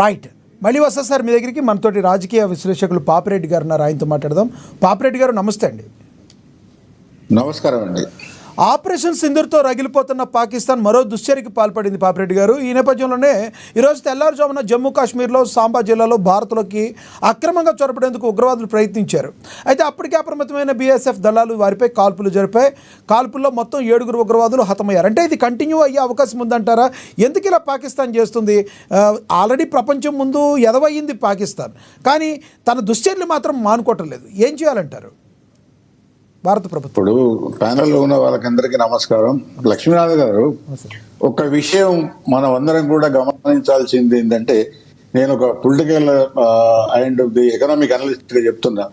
Right. మళ్ళీ వస్తా sir మీ దగ్గరికి. మనతోటి రాజకీయ విశ్లేషకులు పాపిరెడ్డి గారు ఉన్నారు, ఆయనతో మాట్లాడదాం. పాపిరెడ్డి గారు నమస్తే అండి. నమస్కారం అండి. ఆపరేషన్ సింధూర్తో రగిలిపోతున్న పాకిస్తాన్ మరో దుశ్చర్యకి పాల్పడింది పాపిరెడ్డి గారు. ఈ నేపథ్యంలోనే ఈరోజు తెల్లారుజామున జమ్మూ కాశ్మీర్లో సాంబా జిల్లాలో భారత్లోకి అక్రమంగా చొరబడేందుకు ఉగ్రవాదులు ప్రయత్నించారు. అయితే అప్పటికే అప్రమత్తమైన బీఎస్ఎఫ్ దళాలు వారిపై కాల్పులు జరిపాయి. కాల్పుల్లో మొత్తం 7 ఉగ్రవాదులు హతమయ్యారు. అంటే ఇది కంటిన్యూ అయ్యే అవకాశం ఉందంటారా? ఎందుకు ఇలా పాకిస్తాన్ చేస్తుంది? ఆల్రెడీ ప్రపంచం ముందు ఎదవయ్యింది పాకిస్తాన్, కానీ తన దుశ్చర్యలు మాత్రం మానుకోవటం లేదు. ఏం చేయాలంటారు భారత ప్రభుత్వం? ఇప్పుడు ప్యానెల్లో ఉన్న వాళ్ళకందరికీ నమస్కారం. లక్ష్మీనాథ్ గారు, ఒక విషయం మనం అందరం కూడా గమనించాల్సింది ఏంటంటే, నేను ఒక political and the economic analyst గా చెప్తున్నా.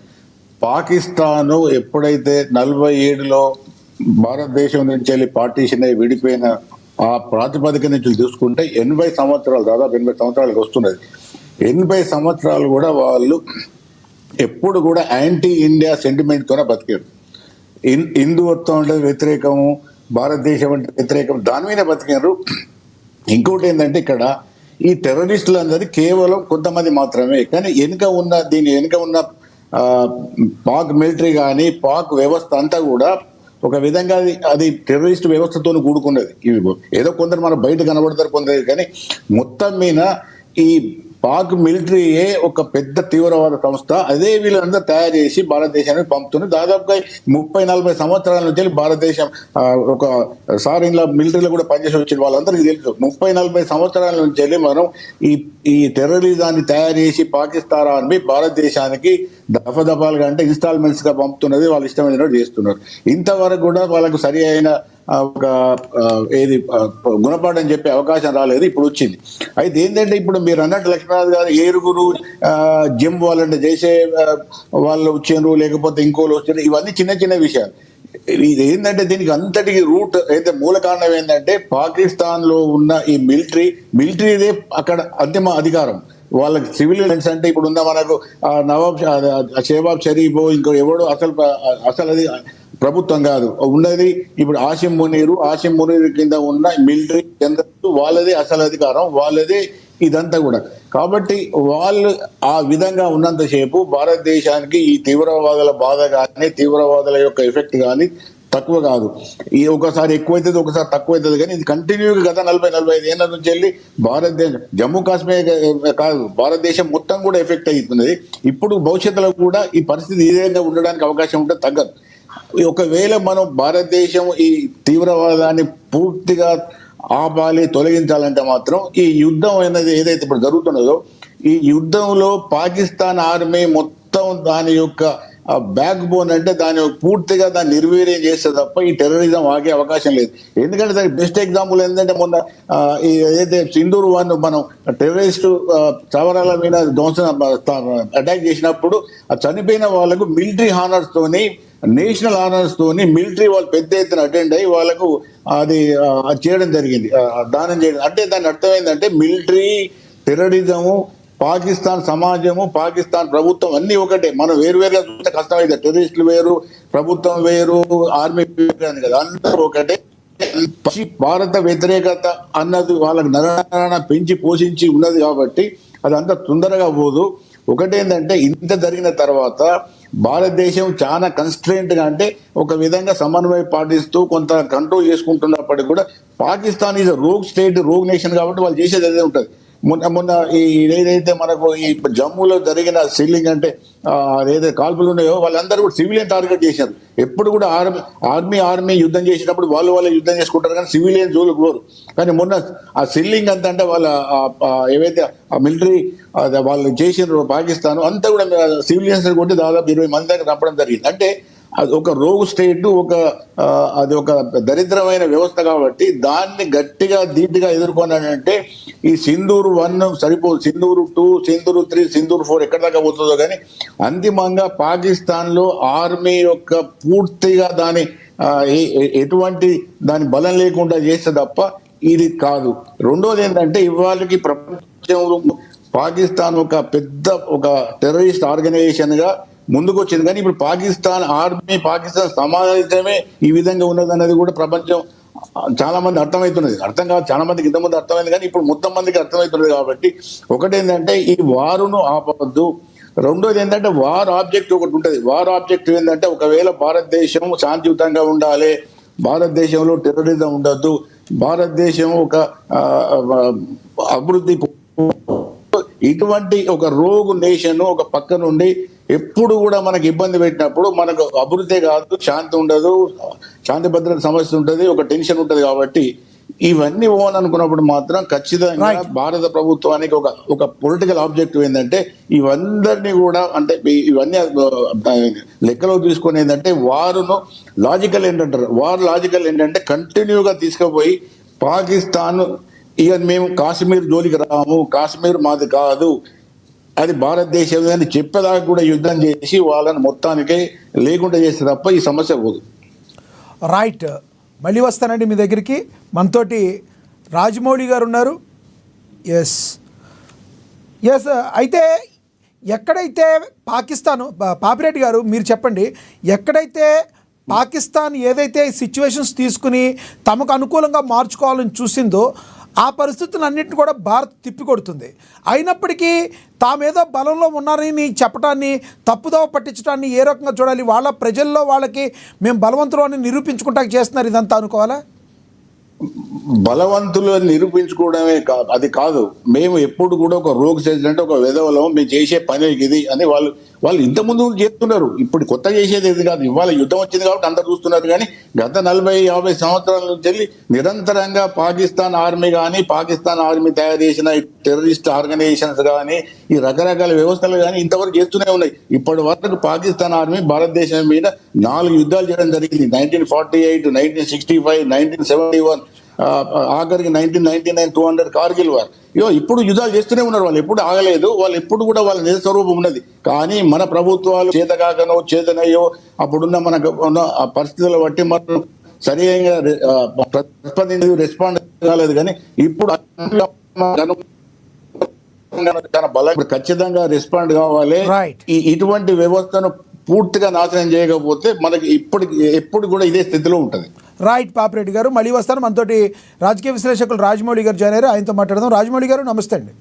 పాకిస్తాన్ ఎప్పుడైతే 47లో భారతదేశం నుంచి వెళ్ళి పార్టీషన్ అయి విడిపోయిన ఆ ప్రాతిపదిక నుంచి చూసుకుంటే 80 సంవత్సరాలు, దాదాపు 80 సంవత్సరాలకు వస్తున్నది. 80 సంవత్సరాలు కూడా వాళ్ళు ఎప్పుడు కూడా యాంటీ ఇండియా సెంటిమెంట్ తోనే బతికారు. హిందుత్వం అంటే వ్యతిరేకము, భారతదేశం అంటే వ్యతిరేకం, దాని మీద బతికారు. ఇంకోటి ఏంటంటే, ఇక్కడ ఈ టెర్రరిస్టులు అందరి కేవలం కొంతమంది మాత్రమే, కానీ దీని వెనుక ఉన్న పాక్ మిలిటరీ కానీ పాక్ వ్యవస్థ అంతా కూడా ఒక విధంగా అది టెర్రరిస్ట్ వ్యవస్థతో కూడుకున్నది. ఇవి ఏదో కొందరు మన బయట కనబడతారు కొందరు, కానీ మొత్తం మీద ఈ పాక్ మిలిటరీయే ఒక పెద్ద తీవ్రవాద సంస్థ. అదే వీళ్ళందరూ తయారు చేసి భారతదేశానికి పంపుతుంది. దాదాపుగా 30-40 సంవత్సరాల నుంచి భారతదేశం ఒకసారి ఇలా మిలిటరీలో కూడా పనిచేసి వచ్చిన వాళ్ళందరికీ తెలుసు. 30-40 సంవత్సరాల నుంచి మనం ఈ టెర్రరిజాన్ని తయారు చేసి పాకిస్తాన్ ఆర్మీ భారతదేశానికి దఫాలుగా అంటే ఇన్స్టాల్మెంట్స్ గా పంపుతున్నది. వాళ్ళు ఇష్టమైన చేస్తున్నారు. ఇంతవరకు కూడా వాళ్ళకు సరి అయిన ఒక గుణపాఠం చెప్పే అవకాశం రాలేదు. ఇప్పుడు వచ్చింది. అయితే ఏంటంటే, ఇప్పుడు మీరు అన్నట్టు లక్ష్మీనాథ్ గారు 7 జిమ్ వాళ్ళంటే చేసే వాళ్ళు వచ్చారు, లేకపోతే ఇంకోళ్ళు వచ్చారు, ఇవన్నీ చిన్న చిన్న విషయాలు. ఇది ఏంటంటే, దీనికి అంతటికి రూట్ అయితే మూల కారణం ఏంటంటే, పాకిస్తాన్ లో ఉన్న ఈ మిలిటరీదే అక్కడ అంతిమ అధికారం. వాళ్ళకి సివిలియన్స్ అంటే ఇప్పుడు ఉన్న మనకు నవాబ్ షేబాబ్ షరీఫ్ ఇంకో ఎవడో అసలు అది ప్రభుత్వం కాదు ఉన్నది. ఇప్పుడు ఆసిమ్ మునీర్ కింద ఉన్న మిలిటరీ జనరల్ వాళ్ళదే అసలు అధికారం, వాళ్ళదే ఇదంతా కూడా. కాబట్టి వాళ్ళు ఆ విధంగా ఉన్నంతసేపు భారతదేశానికి ఈ తీవ్రవాదుల బాధ కానీ తీవ్రవాదుల యొక్క ఎఫెక్ట్ కానీ తక్కువ కాదు. ఈ ఒకసారి ఎక్కువైతుంది, ఒకసారి తక్కువ అవుతుంది, కానీ ఇది కంటిన్యూగా గత 40-45 ఏళ్ల నుంచి వెళ్ళి భారతదేశం, జమ్మూ కాశ్మీర్ కాదు, భారతదేశం మొత్తం కూడా ఎఫెక్ట్ అవుతున్నది. ఇప్పుడు భవిష్యత్తులో కూడా ఈ పరిస్థితి ఈ విధంగా ఉండడానికి అవకాశం ఉంటే తగ్గదు. ఒకవేళ మనం భారతదేశం ఈ తీవ్రవాదాన్ని పూర్తిగా ఆపాలి, తొలగించాలంటే మాత్రం ఈ యుద్ధం అనేది ఏదైతే ఇప్పుడు జరుగుతున్నదో, ఈ యుద్ధంలో పాకిస్తాన్ ఆర్మీ మొత్తం దాని యొక్క బ్యాక్ బోన్ అంటే దాని పూర్తిగా దాన్ని నిర్వీర్యం చేస్తే తప్ప ఈ టెర్రరిజం ఆగే అవకాశం లేదు. ఎందుకంటే దానికి బెస్ట్ ఎగ్జాంపుల్ ఏంటంటే, మొన్న ఏదైతే సింధూర్ 1 మనం టెర్రరిస్ట్ చవరాల మీద అటాక్ చేసినప్పుడు ఆ చనిపోయిన వాళ్ళకు మిలిటరీ హానర్స్ తోని, నేషనల్ ఆనర్స్ తోని మిలిటరీ వాళ్ళు పెద్ద ఎత్తున అటెండ్ అయ్యి వాళ్ళకు అది చేయడం జరిగింది, దానం చేయడం. అంటే దాని అర్థం ఏంటంటే, మిలిటరీ, టెర్రరిజము, పాకిస్తాన్ సమాజము, పాకిస్తాన్ ప్రభుత్వం అన్ని ఒకటే. మనం వేరువేరుగా చూస్తే కష్టమైంది. టెర్రరిస్టులు వేరు, ప్రభుత్వం వేరు, ఆర్మీ వేరు అని కదా, అందరూ ఒకటే. భారత వ్యతిరేకత అన్నది వాళ్ళకి నరణ పెంచి పోషించి ఉన్నది కాబట్టి అది అంత తొందరగా పోదు. ఒకటేంటంటే, ఇంత జరిగిన తర్వాత భారతదేశం చాలా కన్స్ట్రెయింట్ గా, అంటే ఒక విధంగా సమన్వయం పాటిస్తూ కొంత కంట్రోల్ చేసుకుంటున్నప్పటికీ కూడా Pakistan is rogue state, rogue nation కాబట్టి వాళ్ళు చేసేది అదే ఉంటుంది. మొన్న ఏదైతే మనకు ఈ జమ్మూలో జరిగిన సిల్లింగ్ అంటే ఏదైతే కాల్పులు ఉన్నాయో వాళ్ళందరూ కూడా సివిలియన్ టార్గెట్ చేశారు. ఎప్పుడు కూడా ఆర్మీ యుద్ధం చేసినప్పుడు వాళ్ళు యుద్ధం చేసుకుంటారు, కానీ సివిలియన్ జోలికి పోరు. కానీ మొన్న ఆ సిల్లింగ్ అంతా అంటే వాళ్ళ ఏవైతే ఆ మిలిటరీ వాళ్ళు చేసిన పాకిస్తాన్ అంతా కూడా సివిలియన్స్ కొట్టి దాదాపు 20 మంది దాకా చంపడం జరిగింది. అంటే అది ఒక రోగు స్టేట్, అది ఒక దరిద్రమైన వ్యవస్థ కాబట్టి దాన్ని గట్టిగా ధీటుగా ఎదుర్కొన్నానంటే ఈ సింధూర్ 1 సరిపోదు. సింధూర్ 2, సింధూర్ 3, సింధూర్ 4 ఎక్కడి దాకా పోతుందో, కానీ అంతిమంగా పాకిస్తాన్ లో ఆర్మీ యొక్క పూర్తిగా దాని ఎటువంటి దాని బలం లేకుండా చేస్తే తప్ప ఇది కాదు. రెండోది ఏంటంటే, ఇవాళకి ప్రపంచంలో పాకిస్తాన్ ఒక పెద్ద టెర్రరిస్ట్ ఆర్గనైజేషన్ గా ముందుకు వచ్చింది. కానీ ఇప్పుడు పాకిస్తాన్ ఆర్మీ, పాకిస్తాన్ సమాజమే ఈ విధంగా ఉన్నదన్నది కూడా ప్రపంచం చాలా మంది అర్థమవుతున్నది, అర్థం కాదు చాలా మందికి ఇంతకుముందు అర్థమైంది కానీ ఇప్పుడు మొత్తం మందికి అర్థమవుతున్నది. కాబట్టి ఒకటేంటంటే ఈ వారును ఆపవద్దు. రెండోది ఏంటంటే వార్ ఆబ్జెక్ట్ ఒకటి ఉంటుంది. వార్ ఆబ్జెక్ట్ ఏంటంటే ఒకవేళ భారతదేశం శాంతియుతంగా ఉండాలి, భారతదేశంలో టెర్రరిజం ఉండద్దు, భారతదేశం ఒక అభివృద్ధి, ఇటువంటి ఒక రోగు నేషన్ ఒక పక్క నుండి ఎప్పుడు కూడా మనకి ఇబ్బంది పెట్టినప్పుడు మనకు అభివృద్ధి కాదు, శాంతి ఉండదు, శాంతి భద్రత సమస్య ఉంటుంది, ఒక టెన్షన్ ఉంటుంది. కాబట్టి ఇవన్నీ ఓన్ అనుకున్నప్పుడు మాత్రం ఖచ్చితంగా భారత ప్రభుత్వానికి ఒక పొలిటికల్ ఆబ్జెక్టివ్ ఏంటంటే ఇవందరినీ కూడా అంటే ఇవన్నీ లెక్కలో తీసుకొని ఏంటంటే వారును లాజికల్ ఏంటంటారు, వారు లాజికల్ ఏంటంటే కంటిన్యూగా తీసుకుపోయి పాకిస్తాన్ ఇక మేము కాశ్మీర్ జోలికి రాము, కాశ్మీర్ మాది కాదు, అది భారతదేశం అని చెప్పేదాకా కూడా యుద్ధం చేసి వాళ్ళని మొత్తానికి లేకుండా చేస్తే తప్ప ఈ సమస్య పోదు. రైట్, మళ్ళీ వస్తానండి మీ దగ్గరికి. మనతోటి రాజమౌళి గారు ఉన్నారు. ఎస్ అయితే ఎక్కడైతే పాకిస్తాన్, పాపిరెడ్డి గారు మీరు చెప్పండి, ఎక్కడైతే పాకిస్తాన్ ఏదైతే సిచ్యువేషన్స్ తీసుకుని తమకు అనుకూలంగా మార్చుకోవాలని చూసిందో ఆ పరిస్థితులన్నింటినీ కూడా భారత్ తిప్పికొడుతుంది. అయినప్పటికీ తామేదో బలంలో ఉన్నారని చెప్పడాన్ని, తప్పుదోవ పట్టించడాన్ని ఏ రకంగా చూడాలి? వాళ్ళ ప్రజల్లో వాళ్ళకి మేము బలవంతులు అని నిరూపించుకుంటానికి చేస్తున్నారు, ఇదంతా అనుకోవాలా? బలవంతులు నిరూపించుకోవడమే అది కాదు. మేము ఎప్పుడు కూడా ఒక రోగ్ చేసినట్టు ఒక విధవలం, మేము చేసే పని ఇది అని వాళ్ళు ఇంతకుముందు చేస్తున్నారు. ఇప్పుడు కొత్త చేసేది ఇది కాదు. ఇవాళ యుద్ధం వచ్చింది కాబట్టి అందరు చూస్తున్నారు. కానీ గత 40-50 సంవత్సరాల నుంచి నిరంతరంగా పాకిస్తాన్ ఆర్మీ కానీ, పాకిస్తాన్ ఆర్మీ తయారు చేసిన టెర్రరిస్ట్ ఆర్గనైజేషన్స్ కానీ, ఈ రకరకాల వ్యవస్థలు కానీ ఇంతవరకు చేస్తూనే ఉన్నాయి. ఇప్పటి వరకు పాకిస్తాన్ ఆర్మీ భారతదేశం మీద 4 యుద్ధాలు చేయడం జరిగింది. 1948, 1965, 1971, ఆఖరికి 1999 200 కార్గిల్ వార్. ఇప్పుడు యుద్ధాలు చేస్తూనే ఉన్నారు. వాళ్ళు ఎప్పుడు ఆగలేదు. వాళ్ళు ఎప్పుడు కూడా వాళ్ళ నిజ స్వరూపం ఉన్నది. కానీ మన ప్రభుత్వాలు చేతకాకనో చేతనయ్యో అప్పుడున్న మనకు ఉన్న పరిస్థితుల బట్టి మనం సరిగా రెస్పాండ్ కాలేదు. కానీ ఇప్పుడు ఖచ్చితంగా రెస్పాండ్ కావాలి. ఇటువంటి వ్యవస్థను పూర్తిగా నాశనం చేయకపోతే మనకి ఎప్పుడు కూడా ఇదే స్థితిలో ఉంటుంది. రైట్ పాపిరెడ్డి గారు, మళ్ళీ వస్తాను. మనతోటి రాజకీయ విశ్లేషకులు రాజమౌళి గారు జాయిన్ అయ్యారు, ఆయనతో మాట్లాడదాం. రాజమౌళి గారు నమస్తే అండి.